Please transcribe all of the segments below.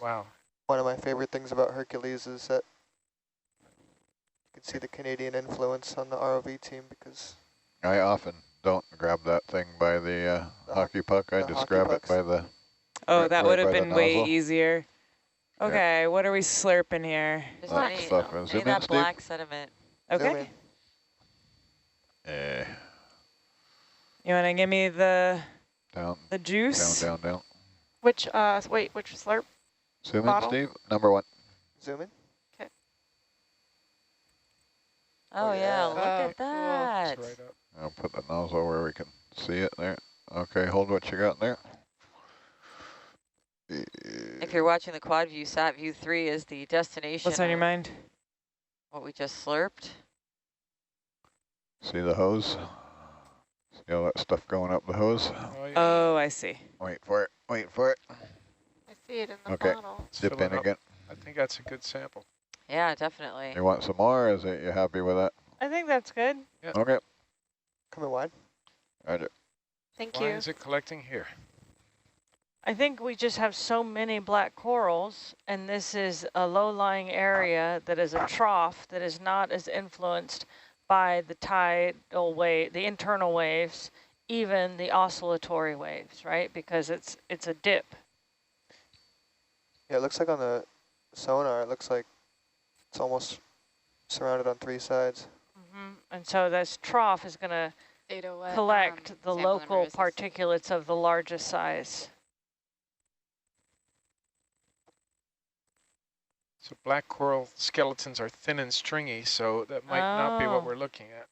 Wow. One of my favorite things about Hercules is that you can see the Canadian influence on the ROV team because I often don't grab that thing by the hockey puck. I just grab it by the Oh, that would have by the been way nozzle. easier. Okay, Yeah. what are we slurping here? There's That any, stuff. any Zoom of in, that Steve. black sediment. Okay. Eh, You want to give me the down, juice? down. Which, wait, which slurp? Zoom Bottle? in, Steve. Number 1. zoom in. Okay. Oh, yeah, look at cool. that. It's right up. I'll put the nozzle where we can see it there. Okay, hold what you got there. If you're watching the quad view, sat view 3 is the destination. What's on your mind? What we just slurped. See the hose? See all that stuff going up the hose? Oh, yeah. Oh, I see. Wait for it. Wait for it. I see it in the Okay. bottle. It's Dip filling in up. again. I think that's a good sample. Yeah, definitely. You want some more, or is it you happy with that? I think that's good. Yep. Okay. Coming wide. Roger. Thank Why you. is it collecting here? I think we just have so many black corals, and this is a low-lying area that is a trough that is not as influenced by the tidal wave, the internal waves, even the oscillatory waves, right? Because it's a dip. Yeah, it looks like on the sonar, it looks like it's almost surrounded on 3 sides. And so this trough is going to collect the local particulates of the largest size. So black coral skeletons are thin and stringy, so that might not be what we're looking at.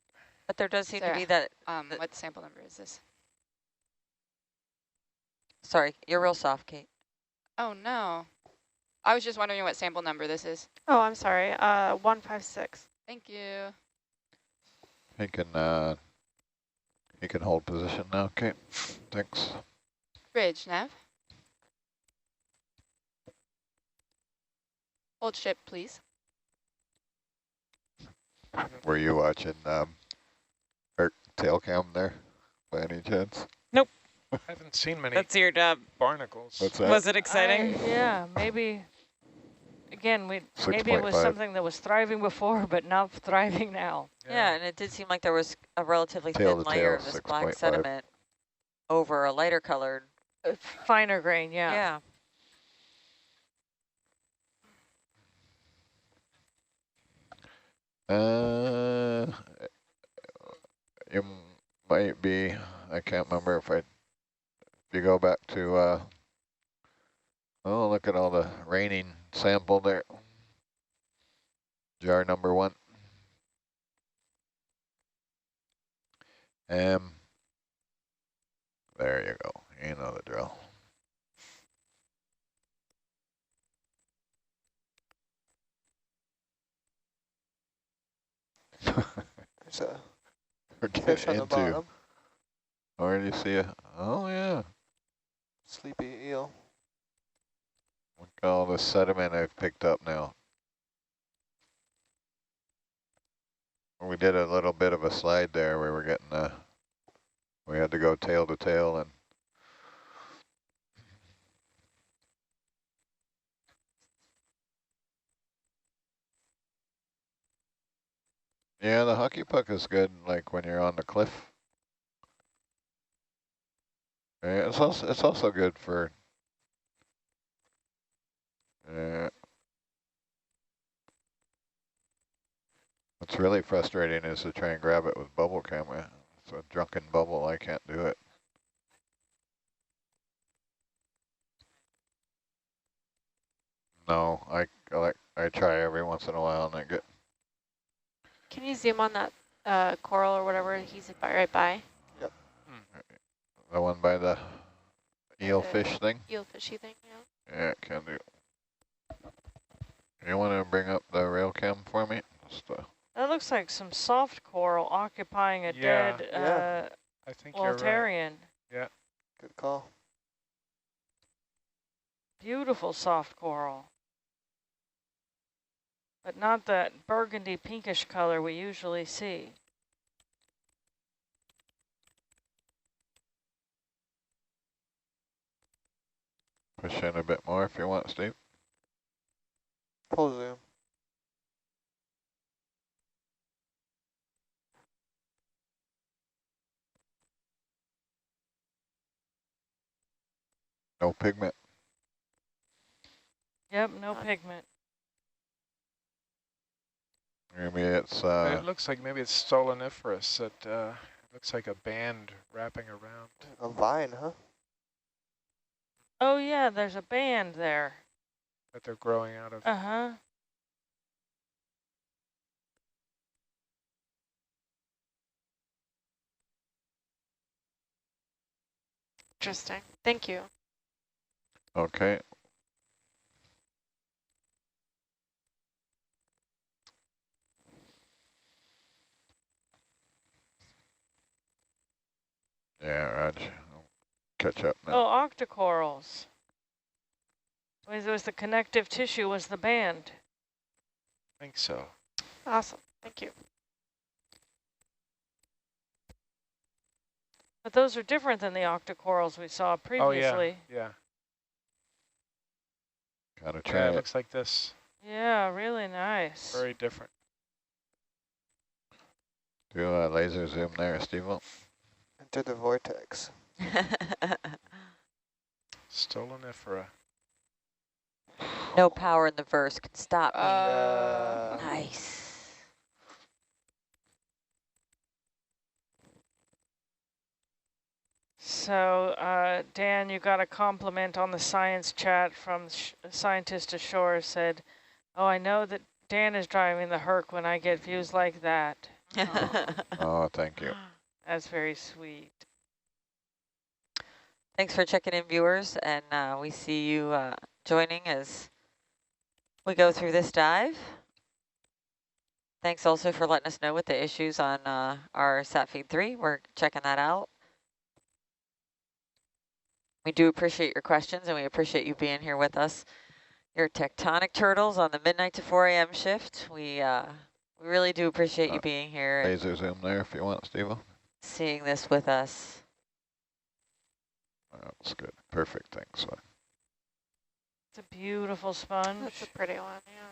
But there does seem Sarah, to be that. What sample number is this? Sorry, you're real soft, Kate. Oh, no. I was just wondering what sample number this is. Oh, I'm sorry. 156. Thank you. He can hold position now. Okay. Thanks. Bridge, Nav. Hold ship, please. Were you watching tail cam there by any chance? Nope. I haven't seen many That's your job. barnacles. What's that? Was it exciting? Yeah, maybe. Again, maybe it was 6.5. something that was thriving before, but not thriving now. Yeah, and it did seem like there was a relatively Tail thin to layer tail, of this black 6.5. sediment over a lighter colored. Finer grain, yeah. You might be, I can't remember if you go back to, oh, look at all the raining sample there. Jar number 1. There you go. You know the drill. There's a We're fish on getting the into. bottom. Or do you see a? Oh yeah. Sleepy eel. Look at all the sediment I've picked up now. We did a little bit of a slide there where we're getting we had to go tail to tail, and yeah, the hockey puck is good like when you're on the cliff. Yeah, it's also good for what's really frustrating is to try and grab it with bubble camera. It's a drunken bubble, I can't do it. No, I try every once in a while and I get. Can you zoom on that coral or whatever he's right by? Yep. The one by the eelfish thing? Eelfishy thing, yeah. Yeah, can do. You want to bring up the rail cam for me? That looks like some soft coral occupying a dead I think you're right. Waltarian. Yeah. Good call. Beautiful soft coral. But not that burgundy pinkish color we usually see. Push in a bit more if you want, Steve. Full zoom. No pigment. Yep, no pigment. Maybe it's It looks like maybe it's stoloniferous. It looks like a band wrapping around. A vine, huh? Oh yeah, there's a band there. That they're growing out of. Uh-huh. Interesting. Thank you. okay. Yeah, Raj. I'll catch up now. Oh, octocorals. It was the connective tissue was the band. I think so. Awesome. Thank you. But those are different than the octocorals we saw previously. Oh, yeah. Gotta Yeah, try it it. looks like this. Yeah, really nice. Very different. Do a laser zoom there, Steve. Enter the vortex. Stolonifera. No power in the verse can stop me. Yeah. Nice. So, Dan, you got a compliment on the science chat from scientist ashore said, oh, I know that Dan is driving the Herc when I get views like that. Oh, thank you. That's very sweet. Thanks for checking in, viewers, and we see you joining as we go through this dive. Thanks also for letting us know what the issues on our SatFeed 3. We're checking that out. We do appreciate your questions, and we appreciate you being here with us. Your tectonic turtles on the midnight to 4 a.m. shift. We really do appreciate you being here and Laser zoom there if you want, Steve. seeing this with us. That's good. Perfect, thanks. It's a beautiful sponge. That's a pretty one, yeah.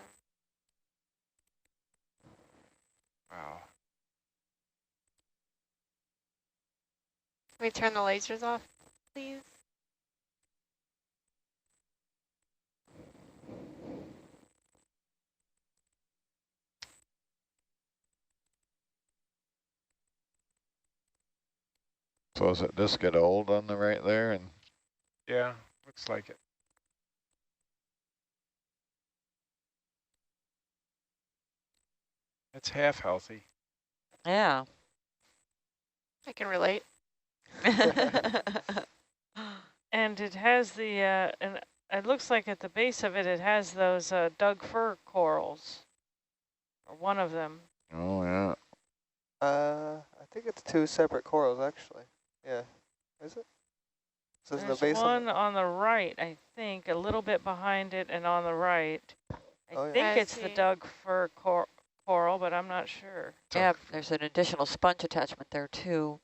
Wow. Can we turn the lasers off, please? So does it just get old on the right there? And Yeah, looks like it. It's half healthy. Yeah. I can relate. And it has the, and it looks like at the base of it, it has those Doug fir corals, or one of them. oh yeah. I think it's two separate corals, actually. Yeah. Is it? So there's There's the base one on the right, I think, a little bit behind it and on the right. I Oh, yeah. think I it's the see. Doug fir coral, but I'm not sure. Yeah, there's an additional sponge attachment there too.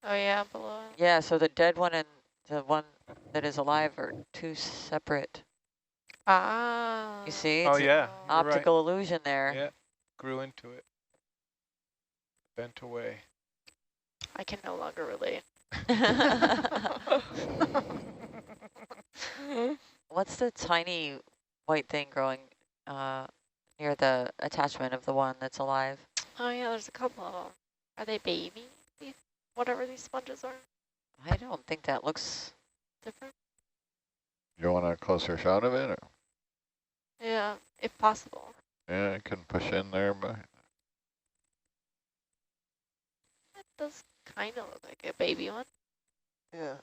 Oh yeah, below. Yeah, so the dead one and the one that is alive are two separate. Ah. You see? Oh, It's an yeah. You're optical illusion there. Yeah, grew into it. Bent away. I can no longer relate. What's the tiny white thing growing near the attachment of the one that's alive? Oh yeah, there's a couple of them. Are they baby? Whatever these sponges are. I don't think that looks... Different? You want a closer shot of it? Or? Yeah, if possible. Yeah, I can push in there, but It does kind of look like a baby one. Yeah.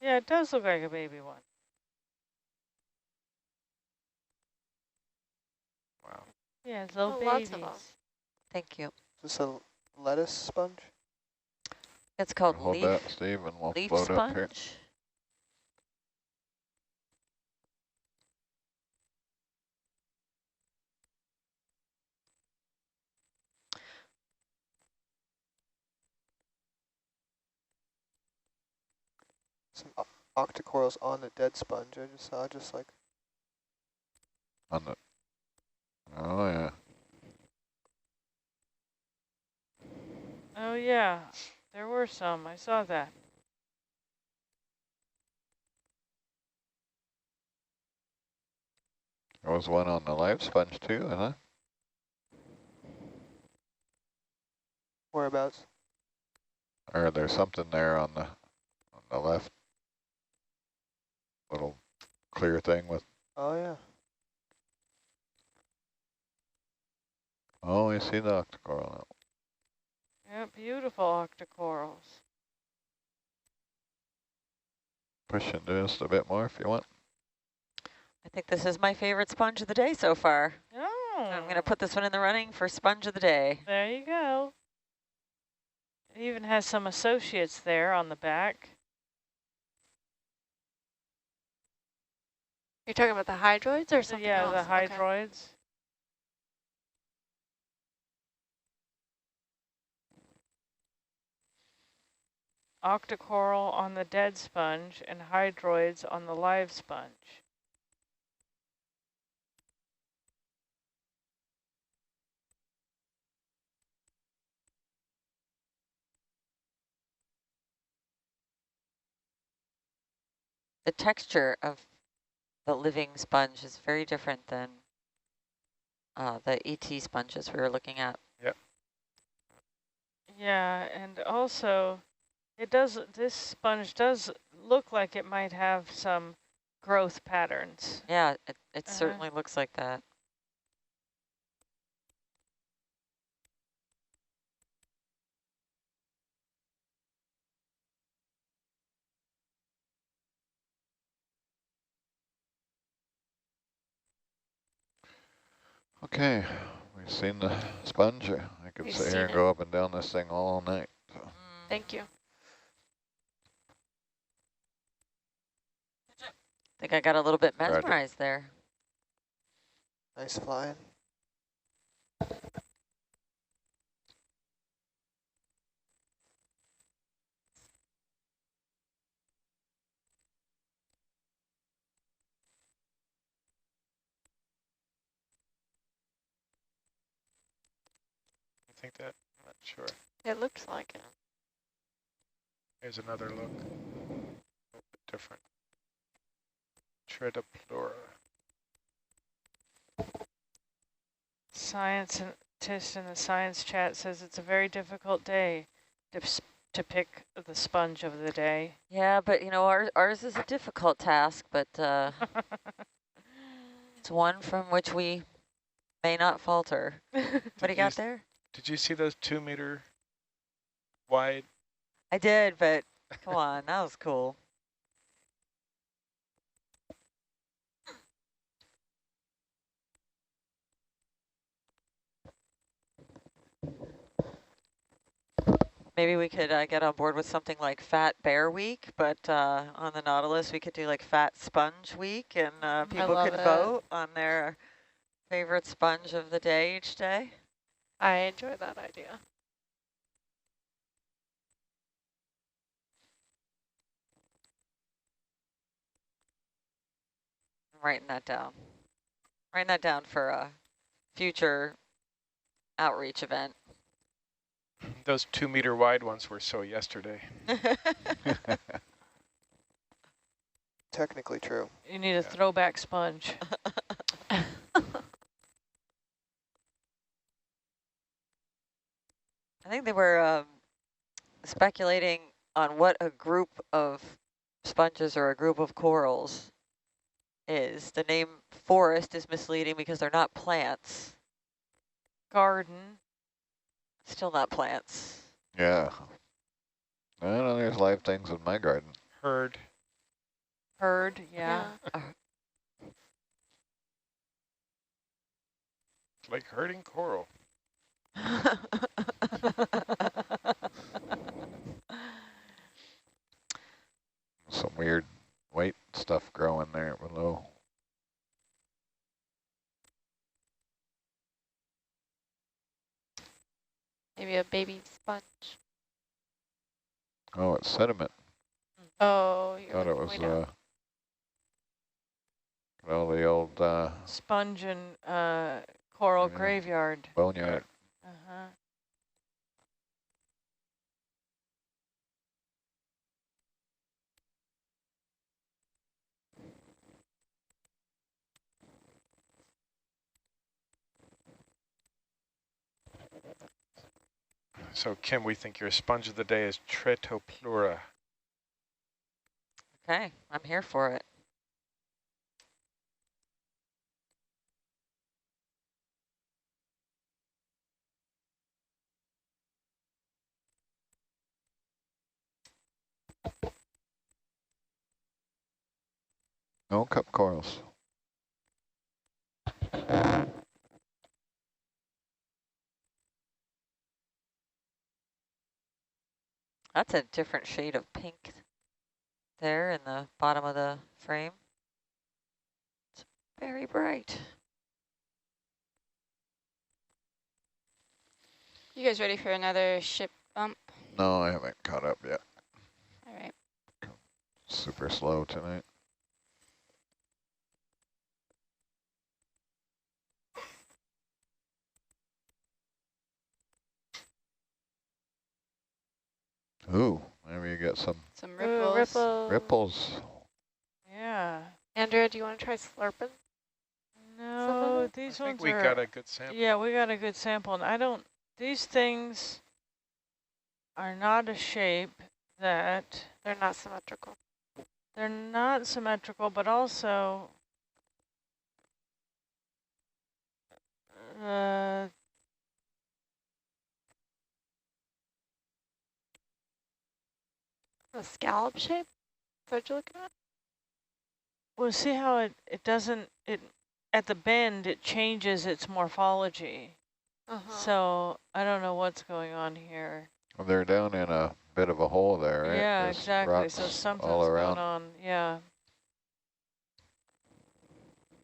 Yeah, it does look like a baby one. Wow. Yeah, it's little Oh, babies. lots of 'em. Thank you. Is this a lettuce sponge? It's called hold leaf, that, Steve, and we'll leaf float up here. sponge. Some octocorals on the dead sponge. I just saw just like On the Oh, yeah. Oh yeah, there were some. I saw that. There was one on the live sponge too, huh? Whereabouts? Or there's something there on the left, little clear thing with. Oh, yeah. Oh, I see the octocoral now. Yeah, beautiful octocorals. Push into just a bit more if you want. I think this is my favorite sponge of the day so far. Oh. I'm going to put this one in the running for sponge of the day. There you go. It even has some associates there on the back. You're talking about the hydroids or something Yeah, else? the Okay. hydroids. Octocoral on the dead sponge and hydroids on the live sponge. The texture of the living sponge is very different than the ET sponges we were looking at. Yep. Yeah, and also this sponge does look like it might have some growth patterns. Yeah, it certainly looks like that. Okay, we've seen the sponge. I could We've sit here seen and it. go up and down this thing all night. So. Thank you. I think I got a little bit Roger. mesmerized there. Nice flying. You think that? I'm not sure. It looks like it. Here's another look. A little bit different. Tritoplura. Scientist in the science chat says it's a very difficult day to pick the sponge of the day. Yeah, but you know, ours is a difficult task, but it's one from which we may not falter. What do you got there? Did you see those 2 meter wide? I did, but come on, that was cool. Maybe we could get on board with something like Fat Bear Week, but on the Nautilus we could do like Fat Sponge Week, and people could vote on their favorite sponge of the day each day. I enjoy that idea. I'm writing that down. Writing that down for a future outreach event. Those 2 meter wide ones were so yesterday. Technically true. You need a throwback sponge. I think they were speculating on what a group of sponges or a group of corals is. The name forest is misleading because they're not plants. Garden. Still not plants. Yeah. I know there's live things in my garden. Herd. Herd, yeah. It's like herding coral. Some weird white stuff growing there below. Maybe a baby sponge. Oh, it's sediment. Oh, you're Thought it looking was way down. well, the old Sponge and coral Yeah. graveyard. Boneyard. Uh-huh. So Kim, we think your sponge of the day is Tretopleura. Okay, I'm here for it. No cup corals. That's a different shade of pink there in the bottom of the frame. It's very bright. You guys ready for another ship bump? No, I haven't caught up yet. All right. Super slow tonight. Ooh, maybe you get some Some Ooh, ripples. ripples. Yeah. Andrea, do you want to try slurping? No, I these think ones we are... got a good sample. Yeah, we got a good sample, and I don't... These things are not a shape that... They're not symmetrical. They're not symmetrical, but also... A scallop shape? Is that what you're looking at? well, see how it doesn't... At the bend, it changes its morphology. So I don't know what's going on here. Well, they're down in a bit of a hole there, right? Yeah, There's exactly. rocks So something's all around. going on. Yeah.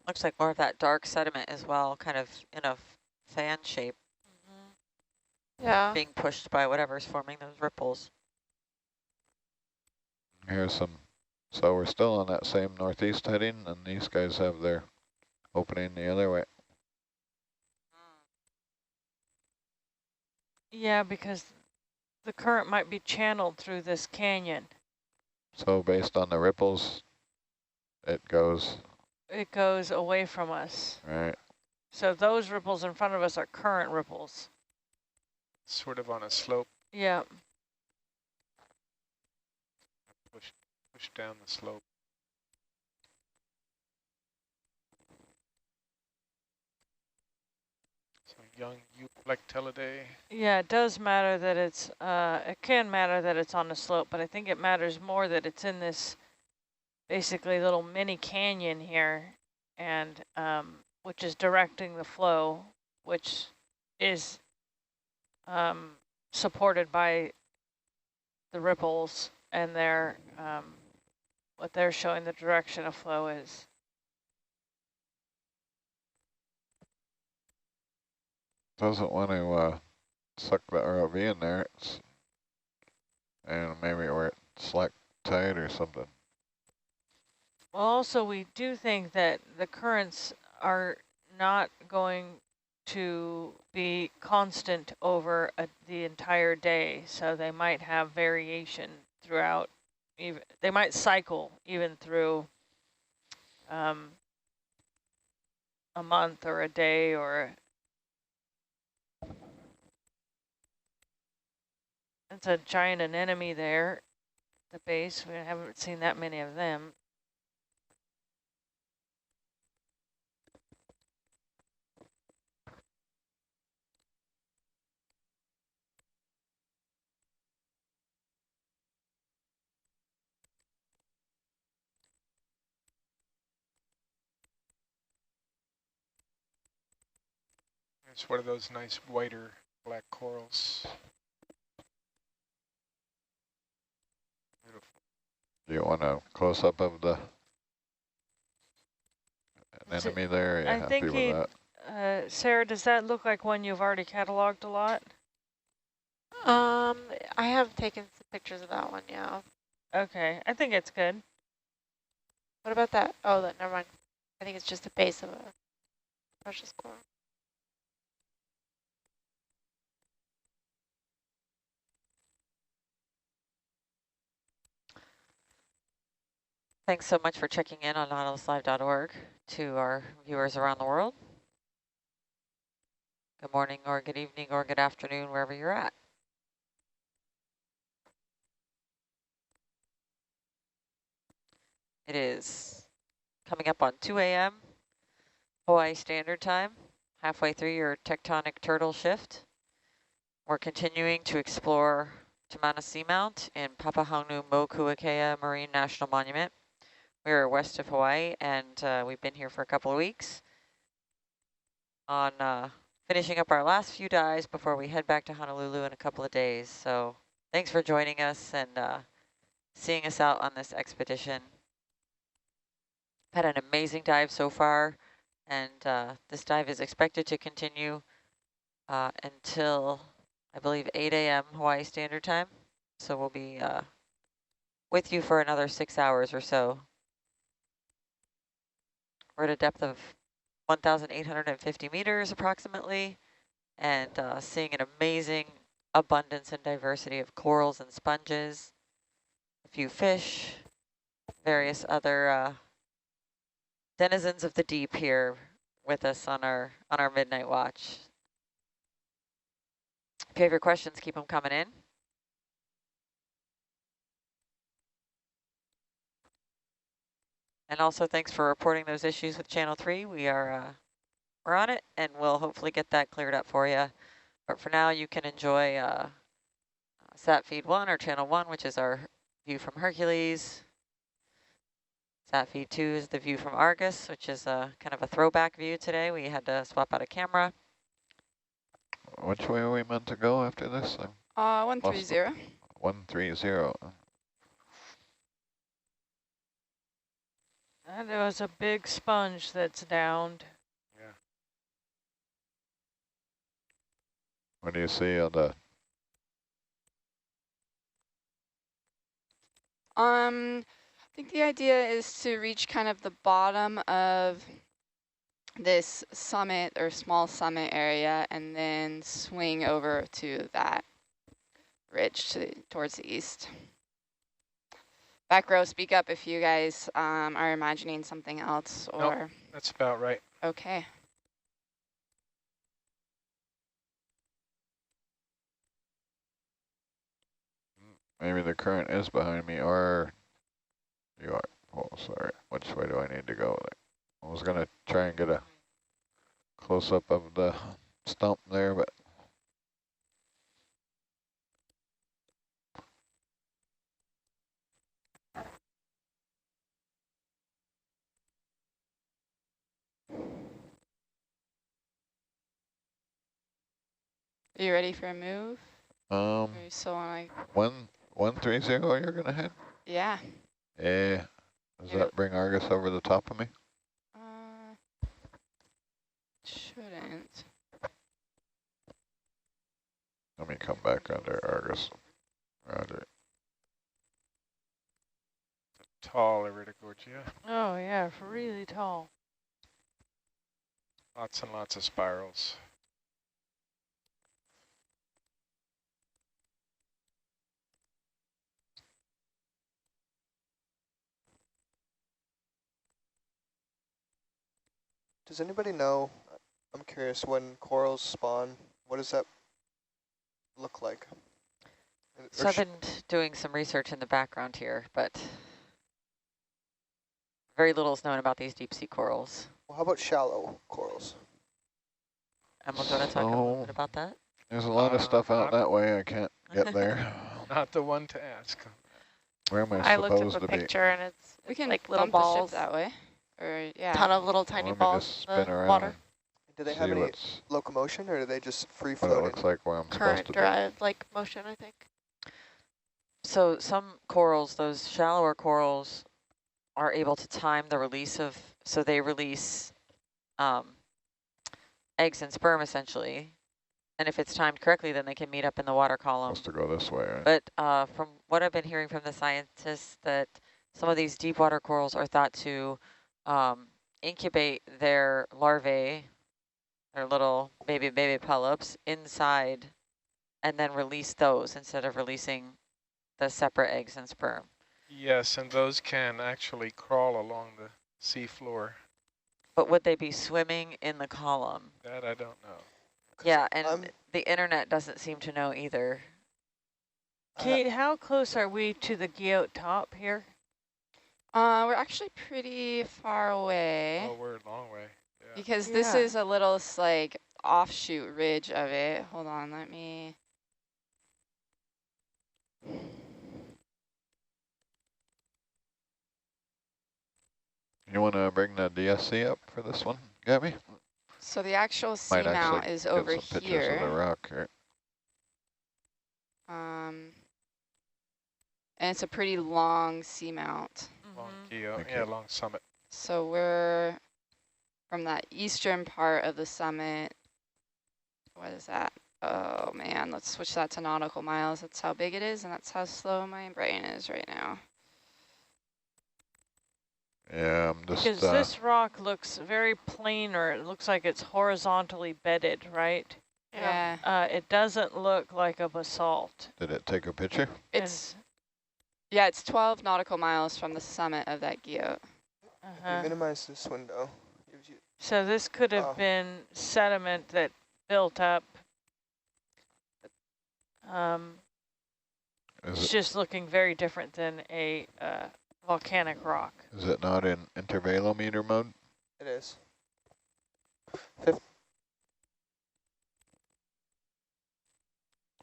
Looks like more of that dark sediment as well, kind of in a fan shape, Yeah. being pushed by whatever's forming those ripples. Here's some. So we're still on that same northeast heading, and these guys have their opening the other way. Yeah, because the current might be channeled through this canyon. So based on the ripples, it goes, It goes away from us. right? So those ripples in front of us are current ripples. Sort of on a slope. Yeah. Push down the slope. So young Euplectellidae. Yeah, it does matter that it's, it can matter that it's on the slope, but I think it matters more that it's in this basically little mini canyon here, and which is directing the flow, which is supported by the ripples, and they're, what they're showing the direction of flow is. Doesn't want to suck the ROV in there. And maybe we're at slack tide or something. Well, also, we do think that the currents are not going to be constant over the entire day, so they might have variation throughout. Even they might cycle even through a month or a day or. It's a giant anemone there, the base. We haven't seen that many of them. It's one of those nice whiter black corals. Beautiful. Do you want a close-up of the anemone there? Are you I happy think with that? Sarah, does that look like one you've already cataloged a lot? I have taken some pictures of that one, yeah. Okay, I think it's good. What about that? Oh, never mind. I think it's just the base of a precious coral. Thanks so much for checking in on nautiluslive.org to our viewers around the world. Good morning or good evening or good afternoon, wherever you're at. It is coming up on 2 a.m. Hawaii Standard Time, halfway through your tectonic turtle shift. We're continuing to explore Tamana Seamount in Papahānaumokuākea Marine National Monument. We're west of Hawaii, and we've been here for a couple of weeks on finishing up our last few dives before we head back to Honolulu in a couple of days. So thanks for joining us and seeing us out on this expedition. Had an amazing dive so far, and this dive is expected to continue until, I believe, 8 a.m. Hawaii Standard Time. So we'll be with you for another 6 hours or so. We're at a depth of 1,850 meters approximately, and seeing an amazing abundance and diversity of corals and sponges, a few fish, various other denizens of the deep here with us on our midnight watch. If you have your questions, keep them coming in. And also thanks for reporting those issues with Channel 3. We're on it, and we'll hopefully get that cleared up for you. But for now, you can enjoy Sat Feed 1 or Channel 1, which is our view from Hercules. Sat Feed 2 is the view from Argus, which is kind of a throwback view today. We had to swap out a camera. Which way are we meant to go after this? 130. 130. And there was a big sponge that's downed. Yeah. What do you see on the? I think the idea is to reach kind of the bottom of this summit or small summit area and then swing over to that ridge towards the east. Back row, speak up if you guys are imagining something else or... Nope, that's about right. Okay. Maybe the current is behind me, or you are. Oh, sorry. Which way do I need to go? I was gonna try and get a close up of the stump there, but Are you ready for a move? Or you still want to... 130 you're gonna head? Yeah. Yeah. Does that bring Argus over the top of me? Shouldn't. Let me come back under Argus. Roger. Tall Iridogorgia. Oh yeah, really tall. Lots and lots of spirals. Does anybody know, I'm curious, when corals spawn, what does that look like? So I've been doing some research in the background here, but very little is known about these deep sea corals. Well, how about shallow corals? And we're going to talk a little bit about that. There's a lot of stuff out that way. I can't get there. Not the one to ask. Where am I I looked supposed up a to be? picture and it's We can like little bump the ship balls. that way. Or, yeah. Ton of little tiny Let me balls just in spin the around water. and Do they see have any what's, locomotion, or do they just free what it floating? looks like where I'm supposed Current to be. derived like motion, I think. So some corals, those shallower corals, are able to time the release of, so they release eggs and sperm essentially. And if it's timed correctly, then they can meet up in the water column. Supposed to go this way, right? But from what I've been hearing from the scientists, that some of these deep water corals are thought to incubate their larvae, their little baby polyps, inside and then release those instead of releasing the separate eggs and sperm. Yes, and those can actually crawl along the sea floor. But would they be swimming in the column? That I don't know. Yeah, and the internet doesn't seem to know either. Kate, how close are we to the guyot top here? We're actually pretty far away. Oh, we're a long way. Yeah. Because this is a little like offshoot ridge of it. Hold on, let me. You want to bring the DSC up for this one, Gabby? So the actual Might seamount actually is get over some pictures of the here. rock here. And it's a pretty long seamount. Long guyot, yeah, long summit. So we're from that eastern part of the summit. What is that? Oh man, let's switch that to nautical miles. That's how big it is, and that's how slow my brain is right now. Yeah, I'm just... Because this rock looks very planar. It looks like it's horizontally bedded, right? Yeah. It doesn't look like a basalt. Did it take a picture? It's, yeah, it's 12 nautical miles from the summit of that guyot. Minimize this window. Gives you So this could have been sediment that built up. It's just looking very different than a volcanic rock. Is it not in intervalometer mode? It is.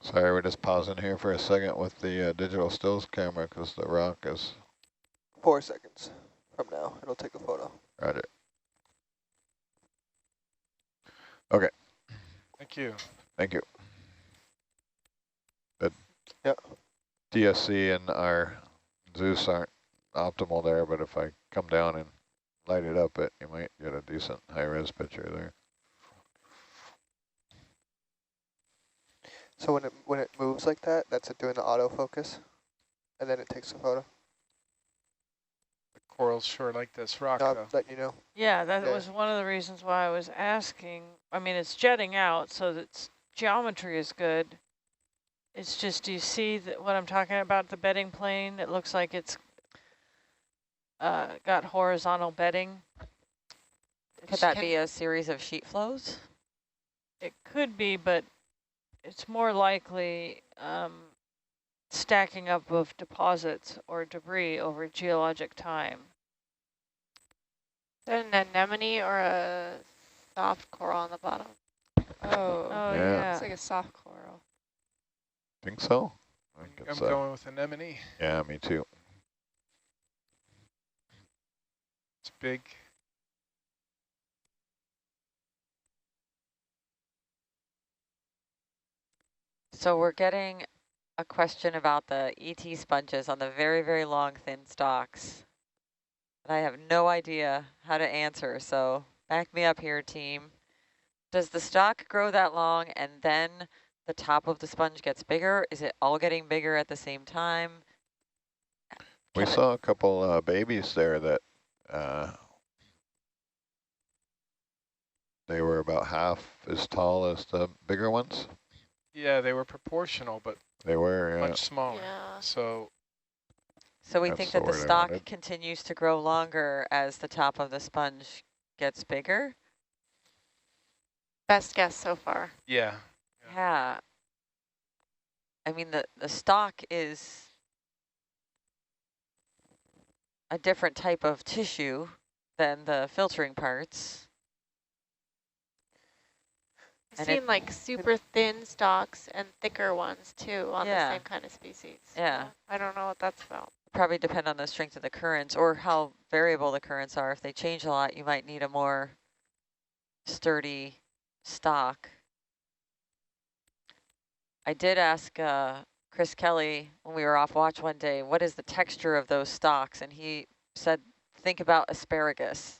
Sorry, we're just pausing here for a second with the digital stills camera because the rock is... 4 seconds from now, it'll take a photo. Roger. Okay. Thank you. Thank you. The Yep. DSC and our Zeus aren't optimal there, but if I come down and light it up, you might get a decent high-res picture there. So when it moves like that, that's it doing the autofocus, and then it takes a photo. The corals sure like this rock, No, though. I'm letting you know. Yeah, that was one of the reasons why I was asking. I mean, it's jetting out, so its geometry is good. It's just, do you see what I'm talking about, the bedding plane? It looks like it's got horizontal bedding. Could that be a series of sheet flows? It could be, but it's more likely stacking up of deposits or debris over geologic time. Is that an anemone or a soft coral on the bottom? Oh, Yeah. It's like a soft coral. Think so? I think I'm it's, going with anemone. yeah, me too. It's big. So we're getting a question about the ET sponges on the very, very long, thin stalks. And I have no idea how to answer, so back me up here, team. Does the stalk grow that long and then the top of the sponge gets bigger? Is it all getting bigger at the same time? We saw a couple babies there that they were about half as tall as the bigger ones. Yeah, they were proportional, but They were, much smaller. Yeah. So we That's think the that the word I stalk wanted. continues to grow longer as the top of the sponge gets bigger? Best guess so far. yeah. Yeah. I mean, the stalk is a different type of tissue than the filtering parts. I've And seen like super thin stalks and thicker ones too on the same kind of species. Yeah. So I don't know what that's about. Probably depend on the strength of the currents or how variable the currents are. If they change a lot, you might need a more sturdy stalk. I did ask Chris Kelly when we were off watch one day, what is the texture of those stalks? And he said, think about asparagus.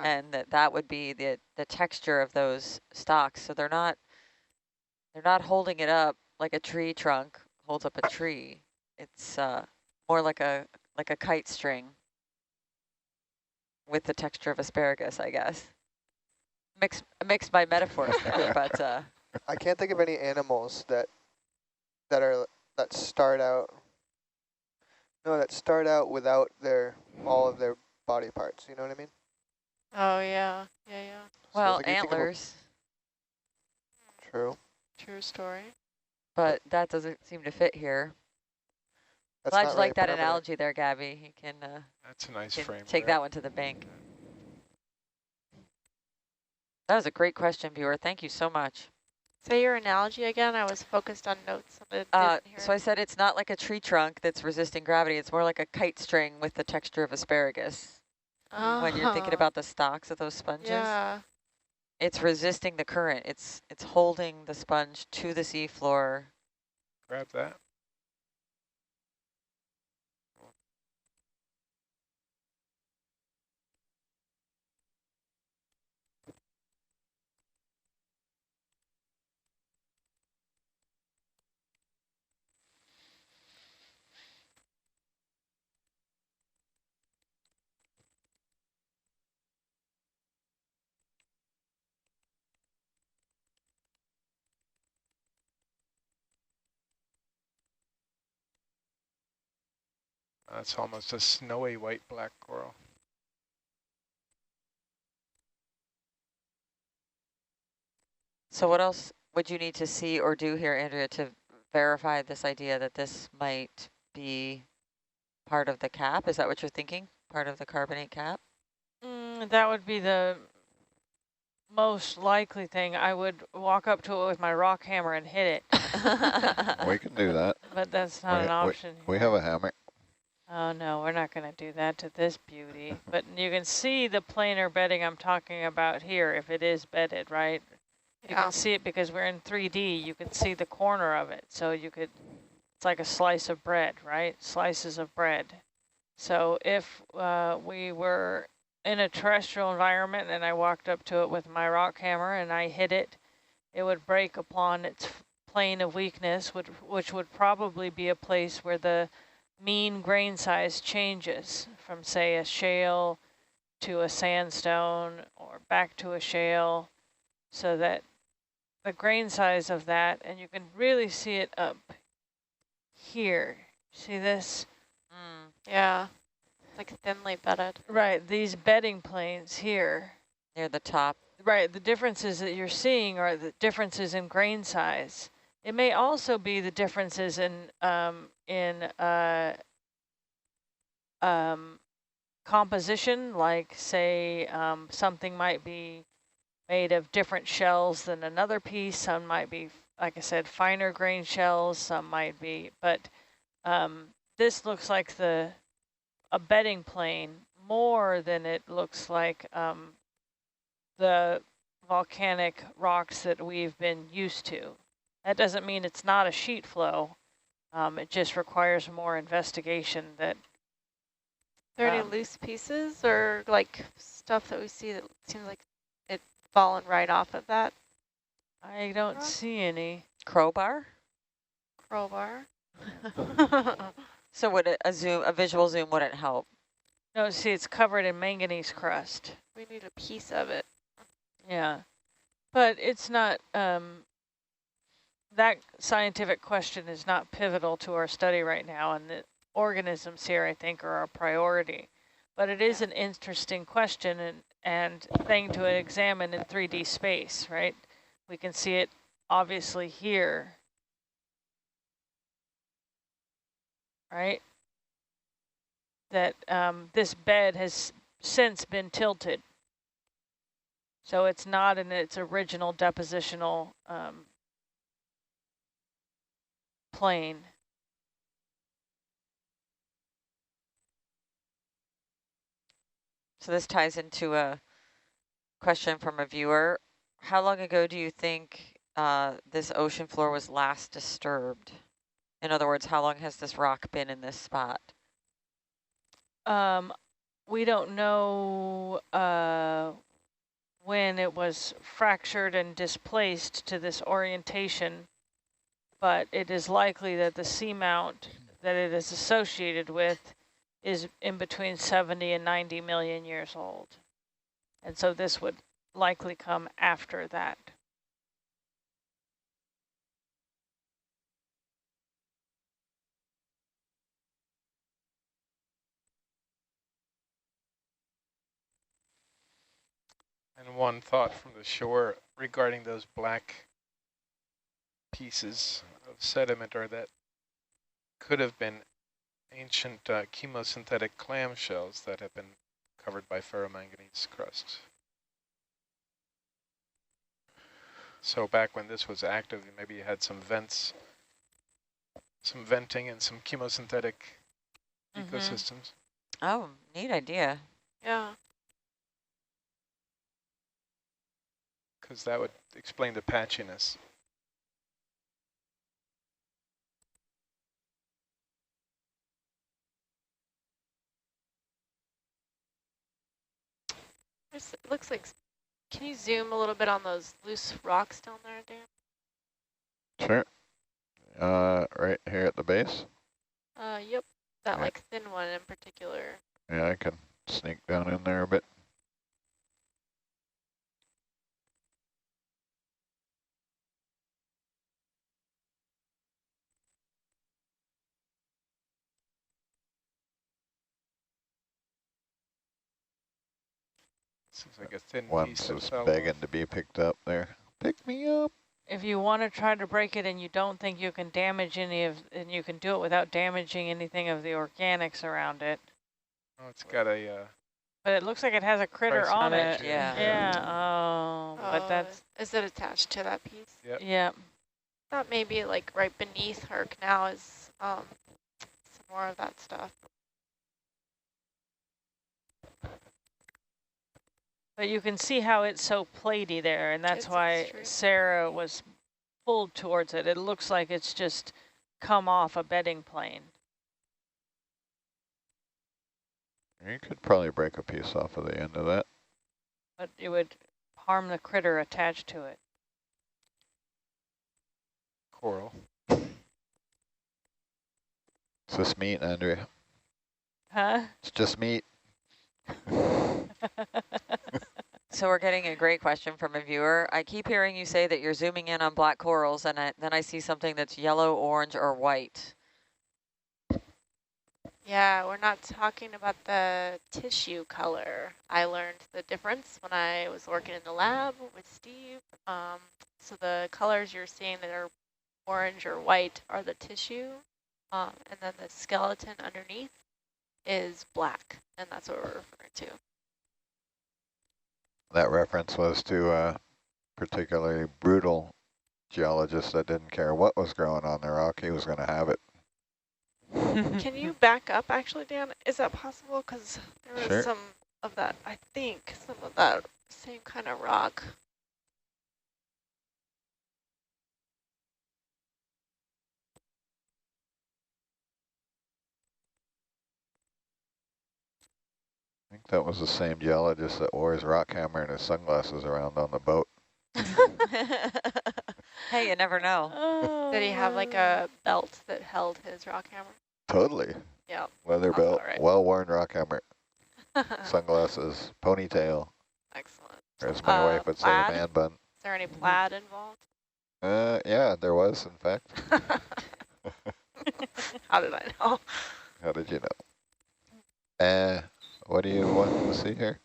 And that would be the texture of those stalks. So they're not holding it up like a tree trunk holds up a tree. It's more like a kite string with the texture of asparagus, I guess. Mix my metaphors there, but I can't think of any animals that start out No, that start out without all of their body parts. You know what I mean? Oh, yeah. Yeah, yeah. So Well, like you think of antlers, true. True story. but that doesn't seem to fit here. That's Glad not you really like that permanent. analogy there, Gabby. You can, That's a nice can frame take grab. that one to the bank. That was a great question, viewer. Thank you so much. Say your analogy again. I was focused on notes. I didn't hear So I it. said it's not like a tree trunk that's resisting gravity. It's more like a kite string with the texture of asparagus. When you're thinking about the stalks of those sponges, Yeah. it's resisting the current. It's holding the sponge to the seafloor. Grab that. That's almost a snowy white black coral. So what else would you need to see or do here, Andrea, to verify this idea that this might be part of the cap? Is that what you're thinking? Part of the carbonate cap? That would be the most likely thing. I would walk up to it with my rock hammer and hit it. We can do that. But that's not an option We here. have a hammer. Oh no, we're not going to do that to this beauty. But you can see the planar bedding I'm talking about here, if it is bedded, right? You Yeah. can see it because we're in 3D. You can see the corner of it. So you could, it's like a slice of bread, right? Slices of bread. So if we were in a terrestrial environment and I walked up to it with my rock hammer and I hit it, it would break upon its plane of weakness, which would probably be a place where the mean grain size changes from, say, a shale to a sandstone or back to a shale, so that the grain size of that, and you can really see it up here. See this? Yeah. Like thinly bedded. Right, these bedding planes here. Near the top. Right, the differences that you're seeing are the differences in grain size. It may also be the differences in composition, like say something might be made of different shells than another piece. Some might be, like I said, finer grain shells, some might be, but this looks like a bedding plane more than it looks like the volcanic rocks that we've been used to. That doesn't mean it's not a sheet flow. It just requires more investigation. That Are there any loose pieces or like stuff that we see that seems like it fallen right off of that I don't see any. Crowbar? crowbar? So would a visual zoom wouldn't help? No, see, it's covered in manganese crust. We need a piece of it. Yeah, but it's not, that scientific question is not pivotal to our study right now, and the organisms here, I think, are our priority. But it is an interesting question and thing to examine in 3D space, right? We can see it obviously here, right? That this bed has since been tilted. So it's not in its original depositional plane. So this ties into a question from a viewer. How long ago do you think this ocean floor was last disturbed? In other words, how long has this rock been in this spot? We don't know when it was fractured and displaced to this orientation, but it is likely that the seamount that it is associated with is in between 70 and 90 million years old. And so this would likely come after that. one thought from the shore regarding those black pieces of sediment, or that could have been ancient chemosynthetic clam shells that have been covered by ferromanganese crust. So back when this was active, maybe you had some vents, some venting and some chemosynthetic ecosystems. Oh, neat idea. Yeah. Because that would explain the patchiness. It looks like, can you zoom a little bit on those loose rocks down there, Dan? Sure. Right here at the base? Yep. That Yeah. like thin one in particular. Yeah, I can sneak down in there a bit. Seems like a thin One piece that is fell begging off. to be picked up there. Pick me up. If you want to try to break it and you don't think you can damage any of, and you can do it without damaging anything of the organics around it. Oh, it's got a But it looks like it has a critter Pricing on badge, it. yeah. Yeah, oh, but that's, Is it attached to that piece? Yep. yeah. Thought maybe like right beneath Herc now is some more of that stuff. But you can see how it's so platy there, and that's It's why extreme. Sarah was pulled towards it. It looks like it's just come off a bedding plane. You could probably break a piece off of the end of that. But it would harm the critter attached to it. coral. It's just meat, Andrea. Huh? It's just meat. So we're getting a great question from a viewer. I keep hearing you say that you're zooming in on black corals, and then I see something that's yellow, orange, or white. Yeah, we're not talking about the tissue color. I learned the difference when I was working in the lab with Steve. So the colors you're seeing that are orange or white are the tissue, and then the skeleton underneath is black, and that's what we're referring to. That reference was to a particularly brutal geologist that didn't care what was growing on the rock. He was going to have it. Can you back up, actually, Dan? Is that possible? Because there was Sure. some of that, I think, some of that same kind of rock. I think that was the same geologist that wore his rock hammer and his sunglasses around on the boat. Hey, you never know. Oh, Did he have like a belt that held his rock hammer? Totally. Yeah. Leather Sounds belt, about right. well-worn rock hammer, sunglasses, ponytail. Excellent. As my wife would say, a plaid? man bun. Is there any plaid involved? Yeah, there was, in fact. How did I know? How did you know? What do you want to see here?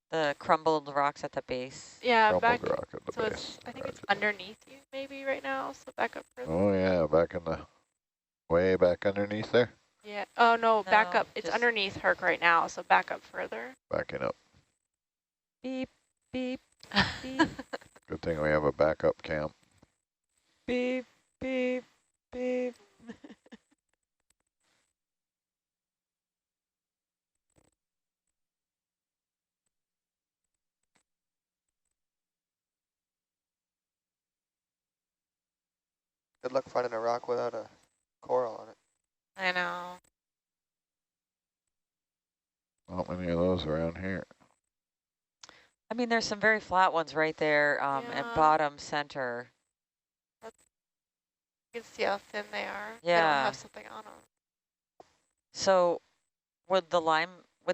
The crumbled rocks at the base. Yeah, Crumbled back. rock at the So base. it's, I think it's Roger. underneath you maybe right now. So back up further. Oh yeah, back in the, way back underneath there. Yeah. Oh no, back No, up. It's just- underneath Herc right now. So back up further. Backing up. Beep, beep, beep. Good thing we have a backup camp. beep, beep, beep. Good luck finding a rock without a coral on it. I know. Not many of those around here. I mean, there's some very flat ones right there at Yeah. bottom center. You can see how thin they are. They Yeah. don't have something on them. So would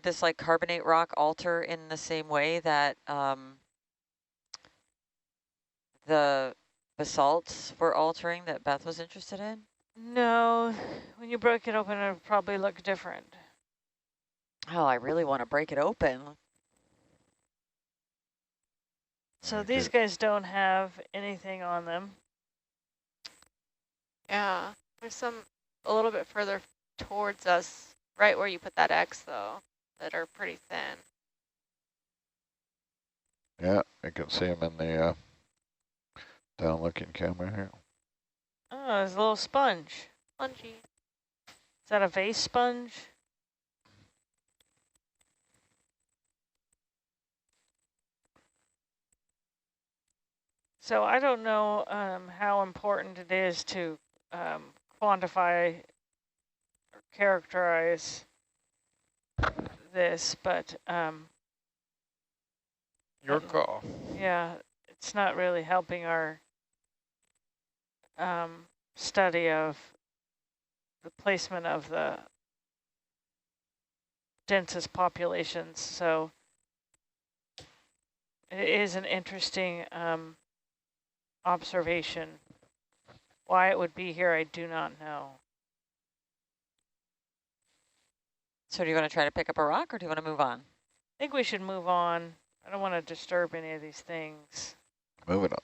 this like carbonate rock alter in the same way that the basalts were altering that Beth was interested in? No, when you broke it open, it'll probably look different. Oh, I really want to break it open. So these guys don't have anything on them. Yeah, there's some a little bit further towards us, right where you put that X though, that are pretty thin. Yeah, I can see him in the down looking camera here. Oh, there's a little sponge. Spongy. Is that a vase sponge? So I don't know how important it is to quantify or characterize this, but Your call. yeah, it's not really helping our study of the placement of the densest populations. So it is an interesting observation. Why it would be here, I do not know. So do you want to try to pick up a rock or do you want to move on? I think we should move on. I don't want to disturb any of these things. Moving on.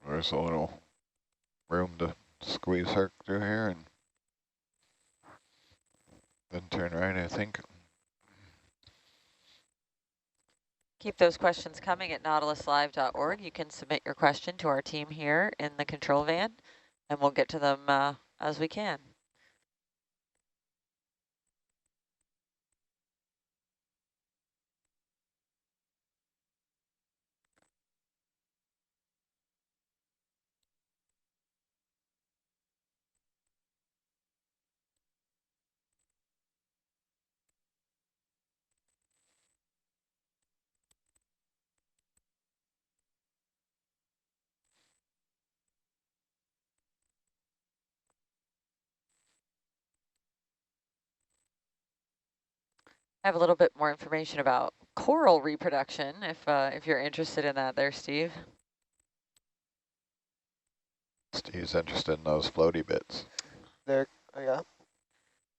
There's a little room to squeeze Herc through here and then turn right, I think. Keep those questions coming at nautiluslive.org. You can submit your question to our team here in the control van, and we'll get to them as we can. I have a little bit more information about coral reproduction, if you're interested in that there, Steve. Steve's interested in those floaty bits. There, yeah.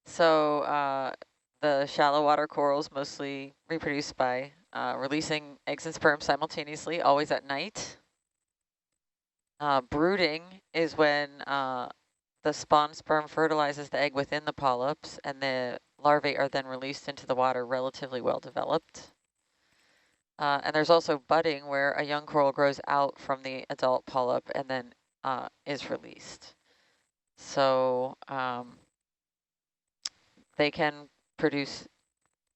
So the shallow water corals mostly reproduce by releasing eggs and sperm simultaneously, always at night. Brooding is when the spawn sperm fertilizes the egg within the polyps, and the larvae are then released into the water relatively well developed. And there's also budding, where a young coral grows out from the adult polyp and then is released. So they can produce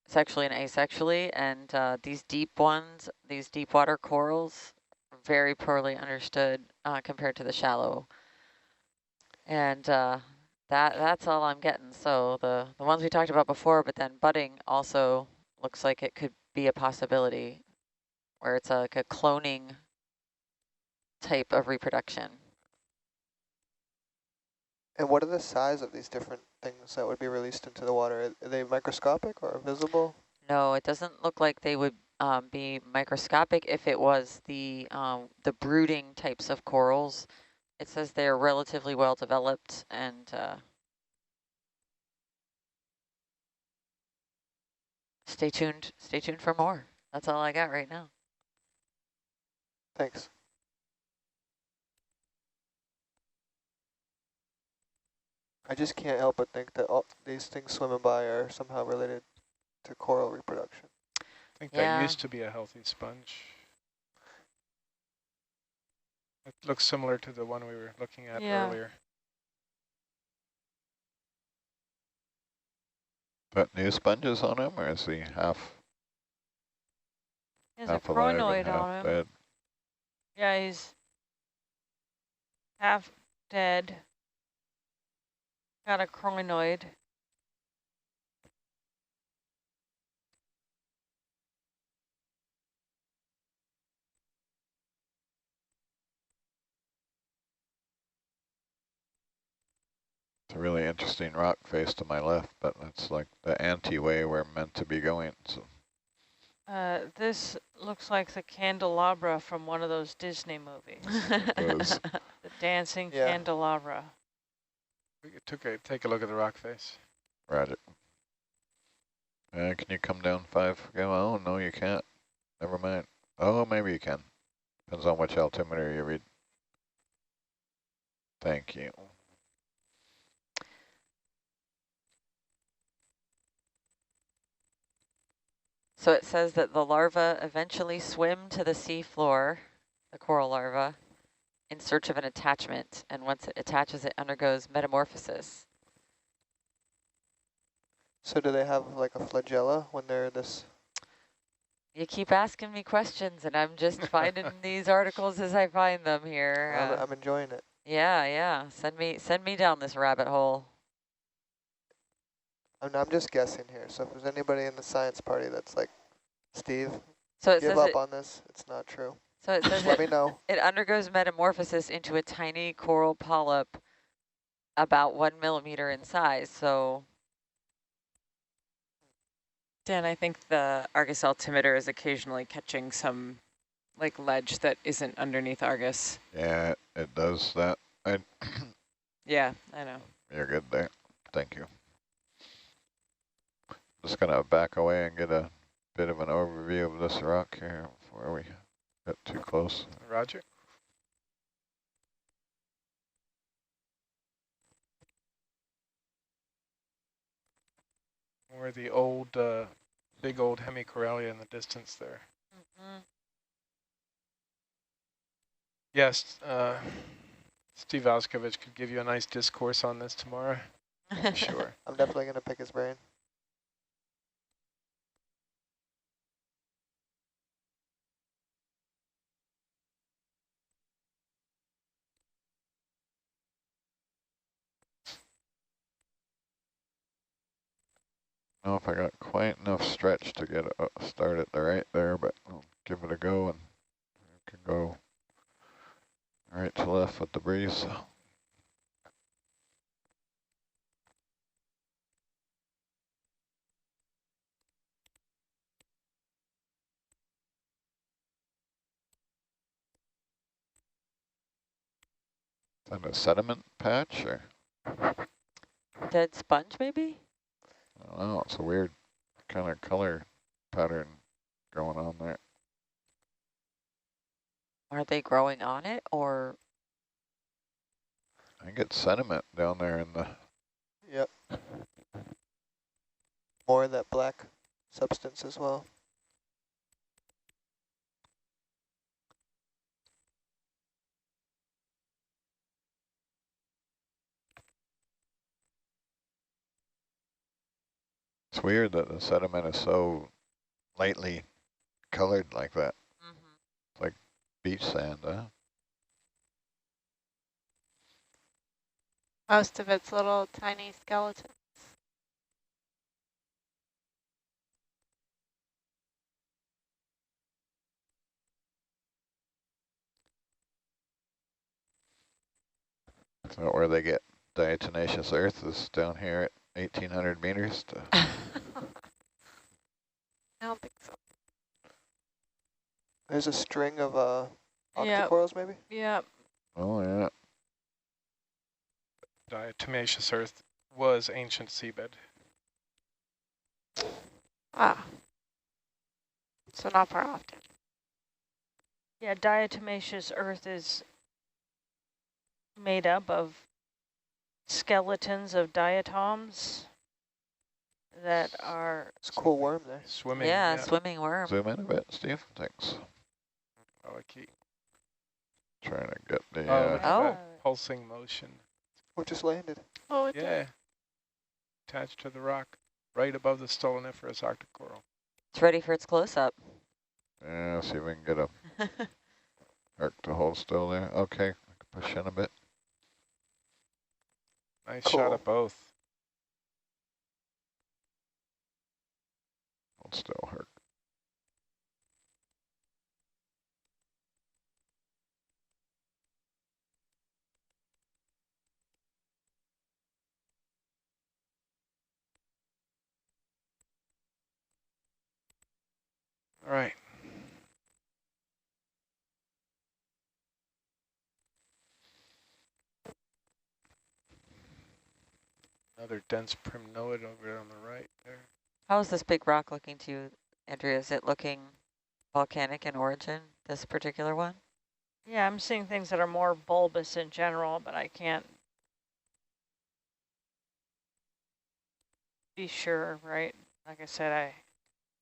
sexually and asexually, and these deep ones, these deep water corals, very poorly understood compared to the shallow. And that's all I'm getting. So the ones we talked about before, but then budding also looks like it could be a possibility, where it's like a cloning type of reproduction. And what are the size of these different things that would be released into the water? Are they microscopic or visible? No, it doesn't look like they would be microscopic if it was the brooding types of corals. It says they're relatively well developed, and stay tuned for more. That's all I got right now. Thanks. I just can't help but think that all these things swimming by are somehow related to coral reproduction. I think Yeah. that used to be a healthy sponge. It looks similar to the one we were looking at earlier. But new sponges on him, or is he half He has a alive crinoid and half on him. dead? Yeah, he's half dead. Got a crinoid. It's a really interesting rock face to my left, but that's like the anti-way we're meant to be going. So This looks like the candelabra from one of those Disney movies. those, The dancing Yeah. candelabra. We could take a look at the rock face. Roger. Can you come down 5? Oh, no, you can't. Never mind. Oh, maybe you can. Depends on which altimeter you read. Thank you. So it says that the larvae eventually swim to the sea floor, the coral larva, in search of an attachment. And once it attaches, it undergoes metamorphosis. So do they have like a flagella when they're this? You keep asking me questions, and I'm just finding these articles as I find them here. I'm enjoying it. Yeah, yeah. Send me down this rabbit hole. I'm just guessing here. So if there's anybody in the science party that's like, Steve, So it give says up it, on this. It's not true. so it says Let me know. it undergoes metamorphosis into a tiny coral polyp about 1 millimeter in size. So Dan, I think the Argus altimeter is occasionally catching some like ledge that isn't underneath Argus. Yeah, it does that. Yeah, I know. You're good there. Thank you. Just gonna back away and get a bit of an overview of this rock here before we get too close. Roger. Or the old, big old hemicoralia in the distance there. Yes, Steve Auskovich could give you a nice discourse on this tomorrow. Sure. I'm definitely going to pick his brain. I don't know if I got quite enough stretch to get start at the right there, but I'll give it a go and you can go right to left with the breeze. Is that a sediment patch or? dead sponge, maybe? I don't know, it's a weird kind of color pattern going on there. Are they growing on it, or? I think it's sediment down there in the... Yep. More of that black substance as well. It's weird that the sediment is so lightly colored like that. It's like beach sand, huh? Most of it's little tiny skeletons. Is that where they get diatomaceous earth is down here at 1,800 meters? I don't think so. There's a string of Yep. octocorals maybe? Yep. Oh, yeah. Diatomaceous earth was ancient seabed. Ah. So not far off. Yeah, diatomaceous earth is made up of skeletons of diatoms that are... It's a cool worm there. Swimming. Yeah, swimming worm. Zoom in a bit, Steve. Thanks. Oh, I keep. Trying to get the... Oh, look at Oh. that pulsing motion. What just landed? Oh, it's Yeah. Attached to the rock, right above the stoloniferous octocoral. It's ready for its close-up. Yeah, see if we can get a arc to hold still there. Okay, I can push in a bit. Nice Cool. shot at both. Hold still, Herc. All right. Another dense primnoid over on the right there. How is this big rock looking to you, Andrea? Is it looking volcanic in origin, this particular one? Yeah, I'm seeing things that are more bulbous in general, but I can't be sure, right? Like I said,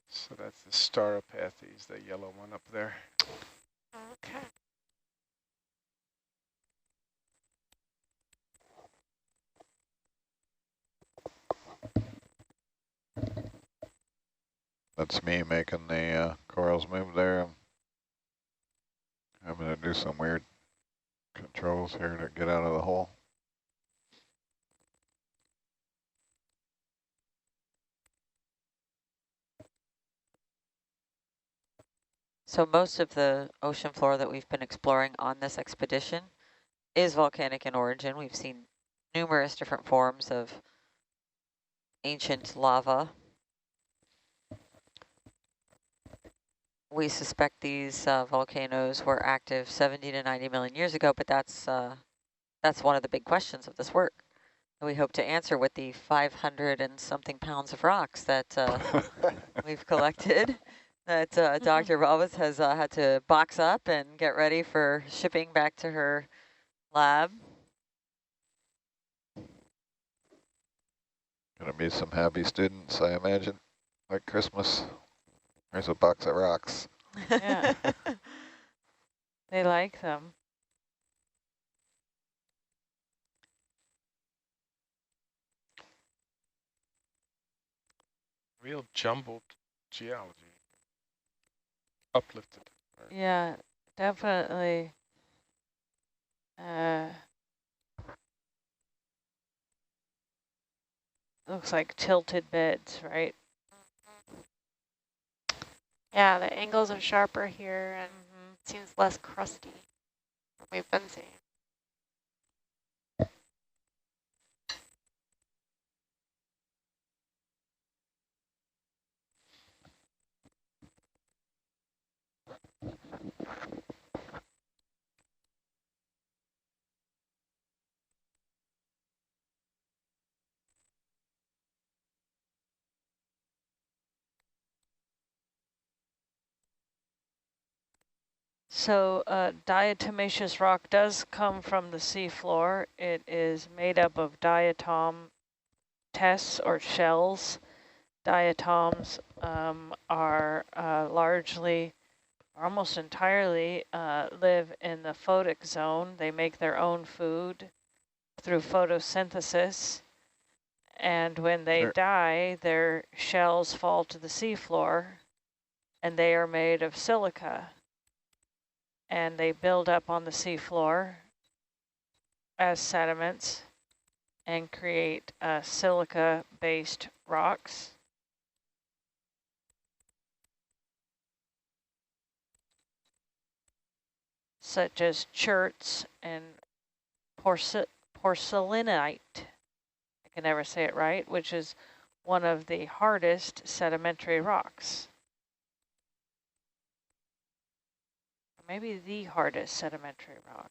So that's the Stauropathes, the yellow one up there. Okay. That's me making the corals move there. I'm going to do some weird controls here to get out of the hole. So most of the ocean floor that we've been exploring on this expedition is volcanic in origin. We've seen numerous different forms of ancient lava. We suspect these volcanoes were active 70 to 90 million years ago, but that's one of the big questions of this work. And we hope to answer with the 500 and something pounds of rocks that we've collected, that Dr. Balbus has had to box up and get ready for shipping back to her lab. Gonna be some happy students, I imagine, like Christmas. There's a box of rocks. yeah, they like them. Real jumbled geology. Uplifted. Yeah, definitely. Looks like tilted beds, right? Yeah, the angles are sharper here and seems less crusty than we've been seeing. So diatomaceous rock does come from the seafloor. It is made up of diatom tests or shells. Diatoms are largely, almost entirely, live in the photic zone. They make their own food through photosynthesis. And when they die, their shells fall to the seafloor, and they are made of silica. And they build up on the seafloor as sediments and create silica-based rocks. Such as cherts and porcelainite. I can never say it right, which is one of the hardest sedimentary rocks. Maybe the hardest sedimentary rock.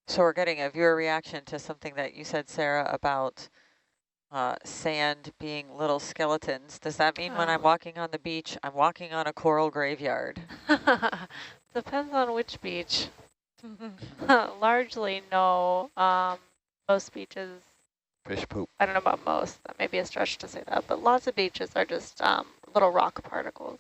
So we're getting a viewer reaction to something that you said, Sarah, about sand being little skeletons. Does that mean when I'm walking on the beach, I'm walking on a coral graveyard? Depends on which beach. Largely, no. Most beaches, Fish poop. I don't know about most, that may be a stretch to say that, but lots of beaches are just little rock particles.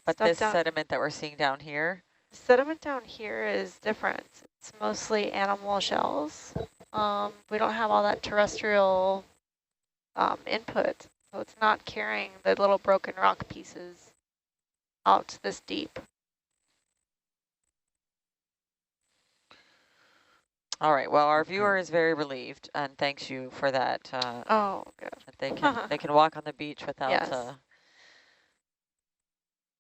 But this sediment that we're seeing down here? Sediment down here is different. It's mostly animal shells. We don't have all that terrestrial input, so it's not carrying the little broken rock pieces out this deep. All right. Well, our viewer is very relieved, and thanks you for that. Oh, good. That they can walk on the beach without. Yes.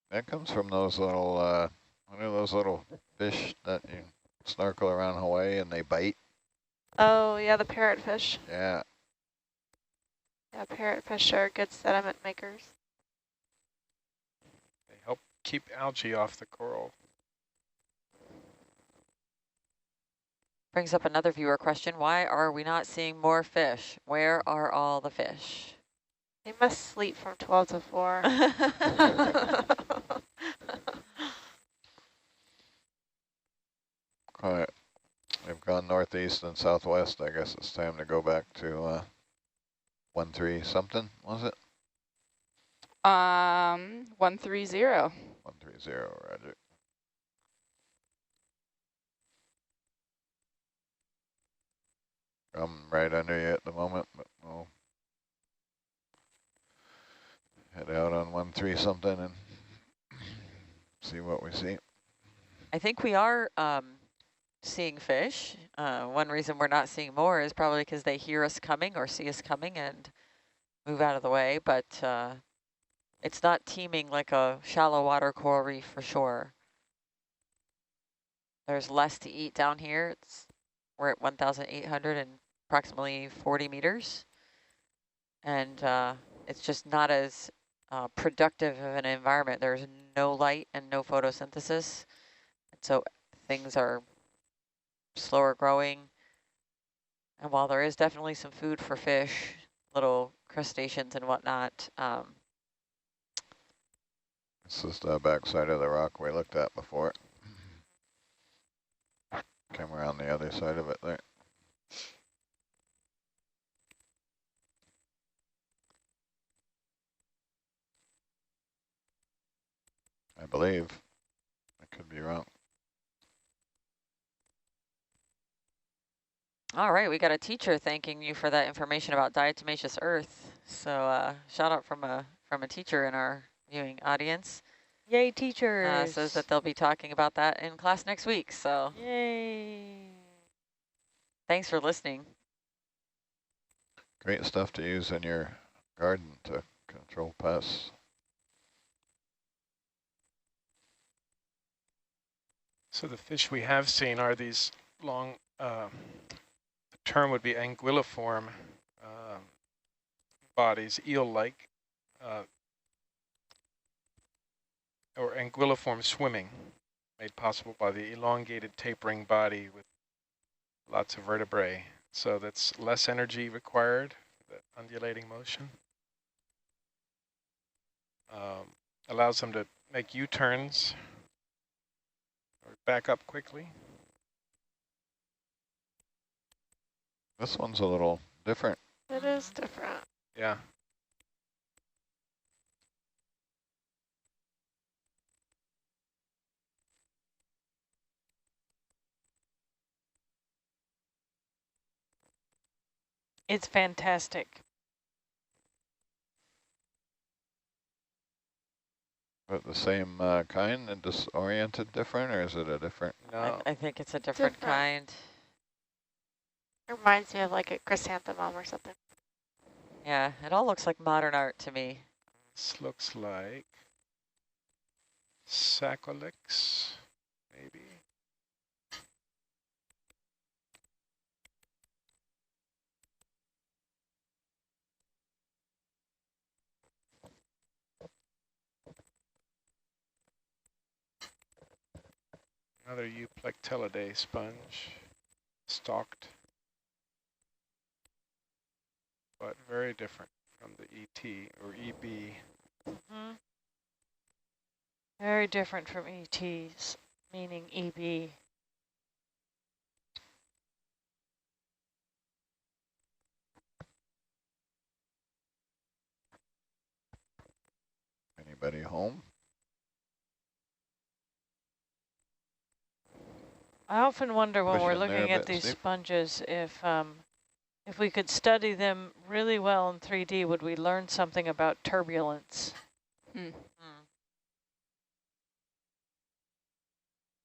That comes from those little, what are those little fish that you snorkel around Hawaii and they bite? Oh, yeah, the parrotfish. Yeah. Yeah, parrotfish are good sediment makers. They help keep algae off the coral. Brings up another viewer question. Why are we not seeing more fish? Where are all the fish? They must sleep from 12 to 4. Quiet. They've gone northeast and southwest. I guess it's time to go back to 13 something, was it? 130. 130, roger. I'm right under you at the moment, but we'll head out on 13 something and see what we see. I think we are seeing fish. One reason we're not seeing more is probably because they hear us coming or see us coming and move out of the way, but it's not teeming like a shallow water coral reef for sure. There's less to eat down here. We're at 1,800 and approximately 40 meters. And it's just not as productive of an environment. There's no light and no photosynthesis. And so things are slower growing. And while there is definitely some food for fish, little crustaceans and whatnot, This is the backside of the rock we looked at before. Came around the other side of it there. I believe. I could be wrong. all right, we got a teacher thanking you for that information about diatomaceous earth. So shout out from a teacher in our viewing audience. Yay, teachers. Says that they'll be talking about that in class next week. So Yay. thanks for listening. Great stuff to use in your garden to control pests. So the fish we have seen are these long, the term would be anguilliform bodies, eel-like, or anguilliform swimming, made possible by the elongated tapering body with lots of vertebrae. So that's less energy required, that undulating motion. Allows them to make U-turns or back up quickly. This one's a little different. It is different. Yeah. It's fantastic. But the same kind and just oriented different, or is it a different? No. I think it's a different kind. It reminds me of like a chrysanthemum or something. Yeah, it all looks like modern art to me. This looks like Sacrolix, maybe. Another Euplectellidae sponge, stalked, but very different from the ET or EB. Mm-hmm. Very different from ETs, meaning EB. Anybody home? I often wonder when we're Push in there looking a at bit, these Steve. sponges if we could study them really well in 3D, would we learn something about turbulence?